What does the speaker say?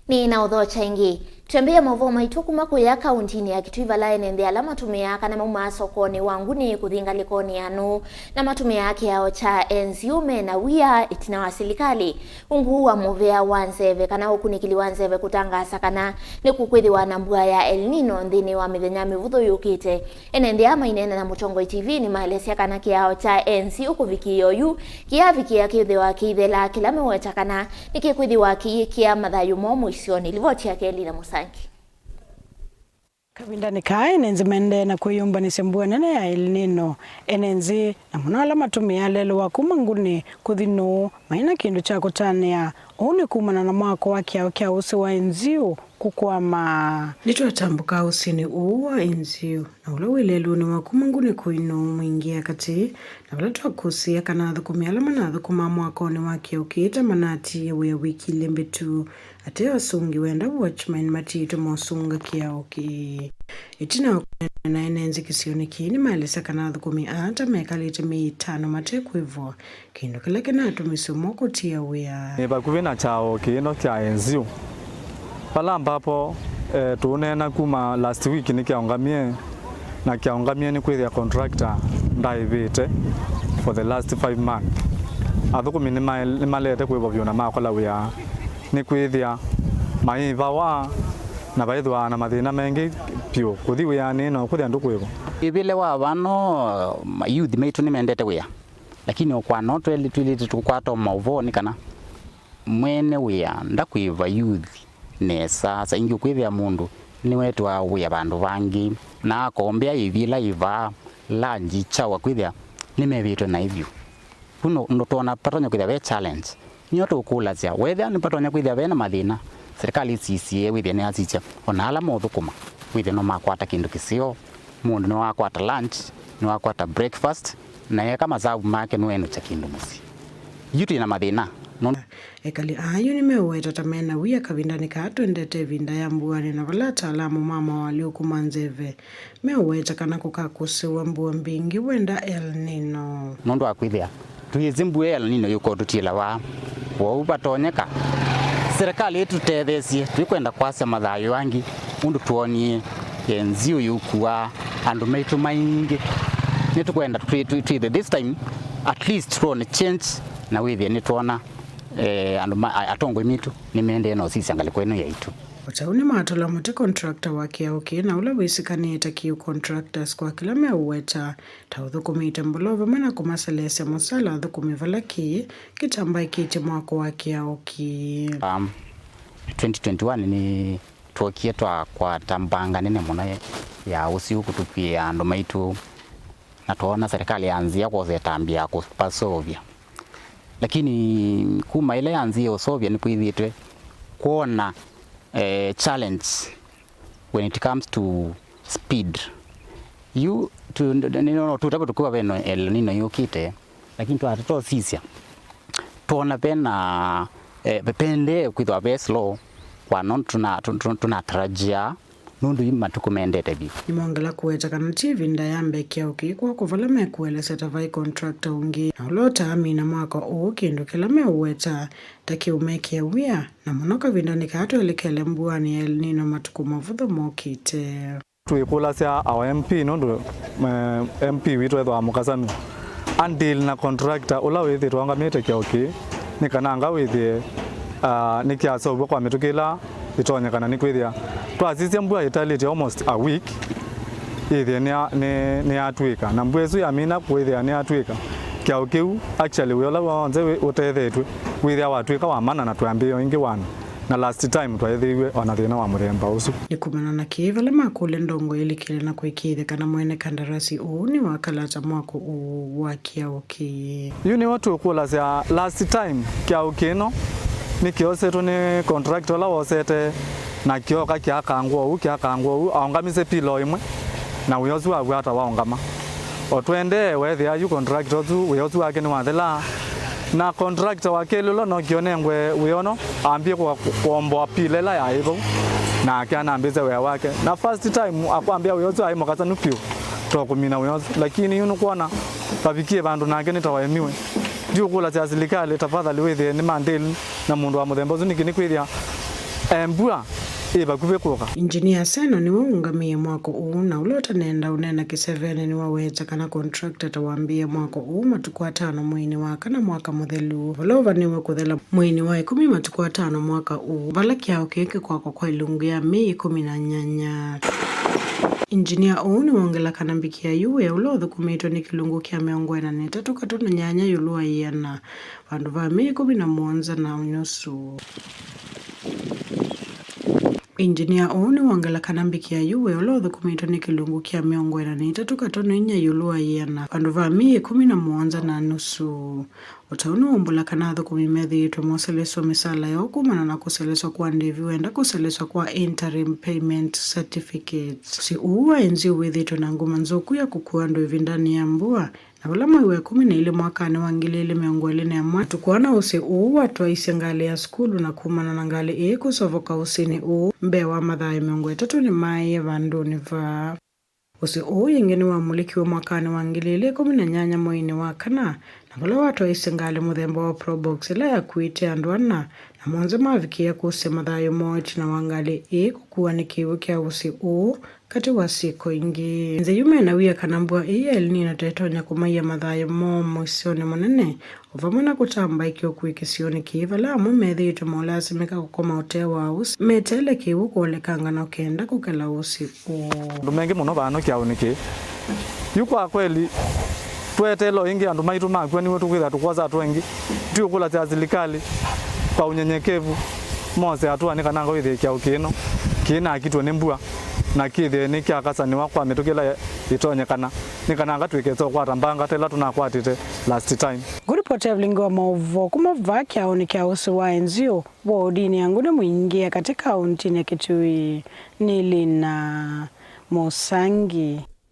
Nina udhocha ingi. Tuambie mavo maitu kuma kuya kauntini ya Kitui vala enenthi ala matumiaa kana mauma sokoni wa Nguni kuthinga likoni Andu na matumiaa Kiao cha Enziu meena wia Itina wa serikali ungu wa muvea wa nzeve kana ukunikili wa nzeve kutangasa kana nikukwithiwa na mbua ya Nino nthini wa mithenya mivuthu yukite. Enenthi ama inene na Muchongo TV ni maelesia kana Kiao cha Enziu kuvikio yu kiavikia kithiwa Kiyathela kila mweta kana nikikwithiwa kia mathayu momu isioni livotia Keli na Musa. Kabindani kai nenzi mende na kuyumba ni mbua nene ya Nino enenthi na munala matumiaa lelu wa kuma Nguni kuthi maina kindu cha kutania uni kumana na mwako wa Kiao usi wa Enziu kukwama nitwatambuka usini wa Enziu na ula wilelu ni wa kuma Nguni kuino mwingia kati na wala twakusia kana thukumia ala mana thukuma mwako ni wa Kiao kita manati ya wiki lembetu ate wasungi wenda watchman matito mosunga Kiao ki Itina na enenthi kisioni kini maelesa kana thukumi ata mekalite mitano matekwivwa kindu kila kinatumisio mwako tia wea bakuvina chao kino kya Enziu pala ambapo tunena kuma last week ni kiaungamie na kiaungamie ni kwithia contractor ndaivite for the last 5 months athukumi ni malete kwivwa vyona makola wea ni kwithia maiva wa na baithwa na mathina mengi pio kuthi wea Nino kuthi Andu kwivwa ibile wa vano youth maitu ni mendete wea lakini okwa no twili tukwato mauvoni kana mwene wea ndakwiva youth nesa sa ingi kwithia mundu ni wetu wa wea bandu bangi na kombea ivila iva lanji chawa kwithia ni mevito na hivyo kuno ndotona patonya kwithia we challenge nyoto kula cia wethia ni patonya kwithia we na mathina serikali CCA withia ni acicha ona ala mothukuma withia no makwata kindu kisio mundu no akwata lunch no akwata breakfast na yeka mazabu make no eno cha kindu musi yuti na mathina no ekali ayu ni meweta tamena wia kabindani ka twendete vinda ya mbua na vala ataalamu mama waliokuma nzeve meweta kana kukakusiiwa mbua mbingi wenda Nino nondo akwithia tuyizimbue Nino yuko tutila wa upatonyeka serikali tutethesie twikwenda kwasa mathayo angi undu tuonie Enziu yukuwa andu maitu maingi nitukwenda this time at least tuone change na withia nituona andu atongo mitu ni mende no sisi angali kwenu yaitu utauni matola muti contractor wa Kiao na ula wisikanite kiu contractors kwa kila meweta tauthukumite mbulova mena kumaselesya musala thukumivala kitamba ikiti mwako wa Kiao 2021 ni tuokie kwa tambanga nene muna ya usiu kutupia andu maitu na tuona serikali yanzia kwa zetambia kupasovya lakini kuma ile yanzia osovya ni kwithitwe kuona challenge when it comes to speed you to Nino tutakuwa beno Nino yukite lakini twatoto sisia tuona pena bepende kwithwa be slow kwa non tunatarajia nundu ima tukumendete bi nimongela kuweta kana TV ndayambe Kiao kwa kuvala mekuelesa tavai contractor ungi na ulota amina mwako kindu kila meweta takiumekia wia na munoka vindani kato elekele mbuani Nino matuku mavuthu mokite tuikula sia our MP nundu MP witu ethwa mukasami until na contractor ula withi twangamite Kiao ni kana anga withi ni kiaso kwa mitukila itonya kana ni kwithia twasisia mbua itality almost a week ithia ni atwika na mbua esu ya mina kwithia ni atwika Kiao kiu actually we ola wonze utethetwe withia watwika wa mana na twambio ingi wana na last time twaithiwe ona thina wa muremba usu nikumana na kivala makule ndongo ilikile na kwikithia kana mwene kandarasi ni wakalata mwako wa Kiao yuni watu kula sia last time Kiao no ni kiosetu ni contractor la wosete na kioka kiakangwa aongamise pilo imwe na uyozu wa hata waongama otwende wethia yu contractor tu uyozu wake ni wathela na contractor wake lolo no kionengwe uyono ambie kwa kuomboa pilela ya hivyo na akiana ambize wewe wake na first time akwambia uyozu aimo kasa nupio tokumina uyozu lakini yuno kuona tabikie bandu nake nitawaemiwe ndio kula cha serikali tafadhali wethia ni mandeli na mundu wa muthemba uzu ni kwithia mbua ibakuve kuka. Engineer Seno ni waungamie mwako na ulota nenda unena kisevene ni waweza kana contractor tawaambie mwako matuku 5 mwini wa kana mwaka muthelu volova niwe kuthela mwini wa 10 matuku 5 mwaka vala Kiao keke kwa ilungu ya Mei 18. Engineer ni wongela kana mbikia yuwe ulotho kumitwa ni kilungu kia miongo 3 katona nyanya yulua yana vandu va Mei 17 na unusu. Engineer ni wongela kana mbikia yuwe ulotho kumitwa ni kilungu kia miongo 3 katona inya yulua yana vandu va Mei 17 na nusu. Utaunu umbula kanatho kumimethitwe moseleswa misala ya kumana na kuseleswa kwa ndivi wenda kuseleswa kwa interim payment certificates. Si uwa Enziu withitwe na nguma nzoku ya kukua ndo ivindani ya mbua. Na wala mwezi wa 10 mwakani wa 2024 tukuana usi uwa twaise ngali ya skulu na kumana na ngali kusovoka usini Mbee wa mathayo 3 ni mai vandu ni va. Usi yengeni wa muliki wa mwakani wa 2018 mwini wa kana na wala watu isingali muthemba wa probox ila ya kuite andu ana na mwanze mavikia kuse mathayo mochi na wangali kukua ni kiwu kia usi kati wa siko ingi. Enziu meena kana mbua Nino tetonya kumaiya mathayo mwisioni munene uvamana kutamba ikio kuikusiiwa kivala methitwe molasimika kukoma utewa usi metele kiwu kuolekanga na ukenda kukela usi Andu mengi muno bano Kiao niki yukwa kweli twetelo ingi andu maitu makwe niwe tukwitha tukwaza twengi tukula cha serikali kwa unyenyekevu mose atuani kana ngwithia Kiao kino kina kitwe ni mbua na kithe ni kia kasani wakwa mitukila itonyekana nikana ngatwikezo kwata mbanga tela tunakwatite last time. Guripoti vlingo mauvo kuma vaki au ni Kiao wa Enziu wodini ya Nguni mwingi katika kauntini ya Kitui. Nili na Mosangi.